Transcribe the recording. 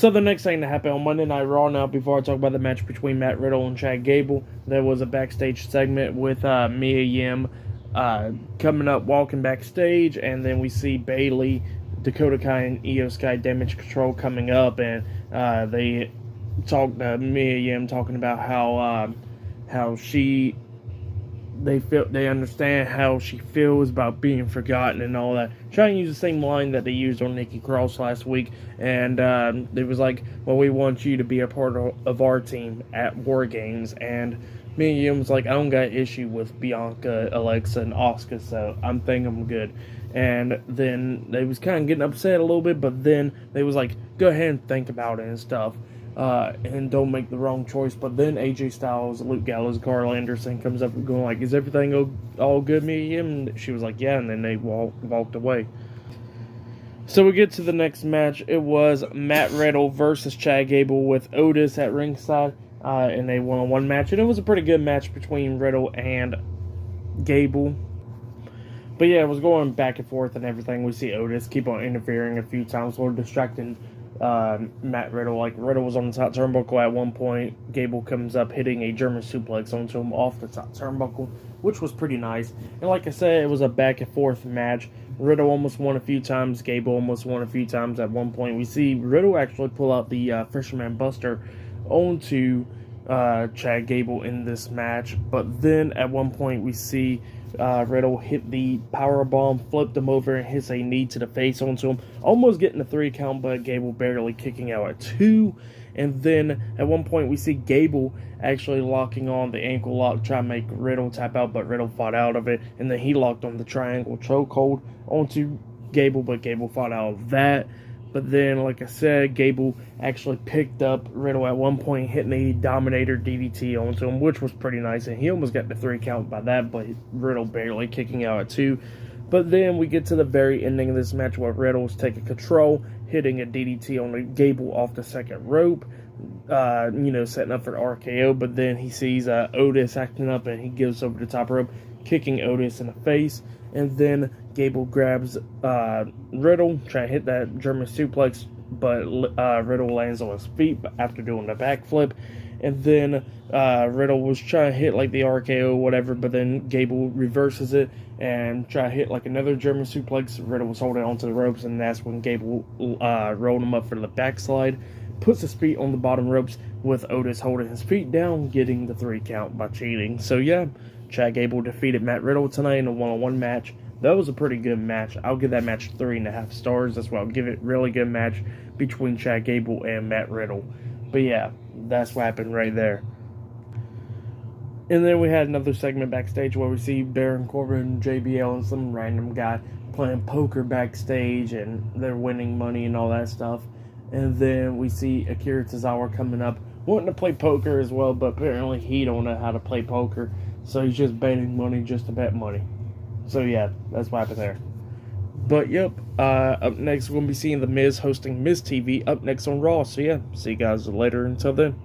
So the next thing that happened on Monday Night Raw, now before I talk about the match between Matt Riddle and Chad Gable, there was a backstage segment with Mia Yim coming up, walking backstage, and then we see Bayley, Dakota Kai, and Io Sky Damage Control coming up, and they talk to Mia Yim talking about how they understand how she feels about being forgotten and all that. Trying to use the same line that they used on Nikki Cross last week, and it was like, well, we want you to be a part of our team at War Games, and Mia Yim was like, I don't got an issue with Bianca, Alexa, and Asuka, so I'm thinking I'm good. And then they was kind of getting upset a little bit, but then they was like, go ahead and think about it and stuff. And don't make the wrong choice. But then AJ Styles, Luke Gallows, Carl Anderson comes up going like, is everything all good, Mia Yim? And she was like, yeah, and then they walked away. So we get to the next match. It was Matt Riddle versus Chad Gable with Otis at ringside, and a one-on-one match. And it was a pretty good match between Riddle and Gable. But yeah, it was going back and forth and everything. We see Otis keep on interfering a few times, or distracting Matt Riddle. Like, Riddle was on the top turnbuckle at one point. Gable comes up hitting a German suplex onto him off the top turnbuckle, which was pretty nice. And like I said, it was a back and forth match. Riddle almost won a few times. Gable almost won a few times. At one point, we see Riddle actually pull out the Fisherman Buster onto Chad Gable in this match. But then at one point, we see Riddle hit the powerbomb, flipped him over, and hits a knee to the face onto him, almost getting a 3 count, but Gable barely kicking out at 2. And then at one point we see Gable actually locking on the ankle lock, trying to make Riddle tap out, but Riddle fought out of it, and then he locked on the triangle chokehold onto Gable, but Gable fought out of that. But then, like I said, Gable actually picked up Riddle at one point, hitting a Dominator DDT onto him, which was pretty nice. And he almost got the 3 count by that, but Riddle barely kicking out at 2. But then we get to the very ending of this match where Riddle's taking control, hitting a DDT on Gable off the second rope, setting up for RKO. But then he sees Otis acting up, and he gives over the top rope, kicking Otis in the face. And then Gable grabs Riddle, trying to hit that German suplex, but Riddle lands on his feet after doing the backflip. And then Riddle was trying to hit like the RKO or whatever, but then Gable reverses it and try to hit like another German suplex. Riddle was holding onto the ropes, and that's when Gable rolled him up for the backslide, puts his feet on the bottom ropes with Otis holding his feet down, getting the 3 count by cheating. So yeah, Chad Gable defeated Matt Riddle tonight in a one-on-one match. That was a pretty good match. I'll give that match 3.5 stars. That's why I'll give it. Really good match between Chad Gable and Matt Riddle. But yeah, that's what happened right there. And then we had another segment backstage where we see Baron Corbin and JBL and some random guy playing poker backstage, and they're winning money and all that stuff. And then we see Akira Tozawa coming up, wanting to play poker as well, but apparently he don't know how to play poker, so he's just betting money just to bet money. So yeah, that's what happened there. But yep, up next we're going to be seeing The Miz hosting Miz TV up next on Raw. So yeah, see you guys later. Until then.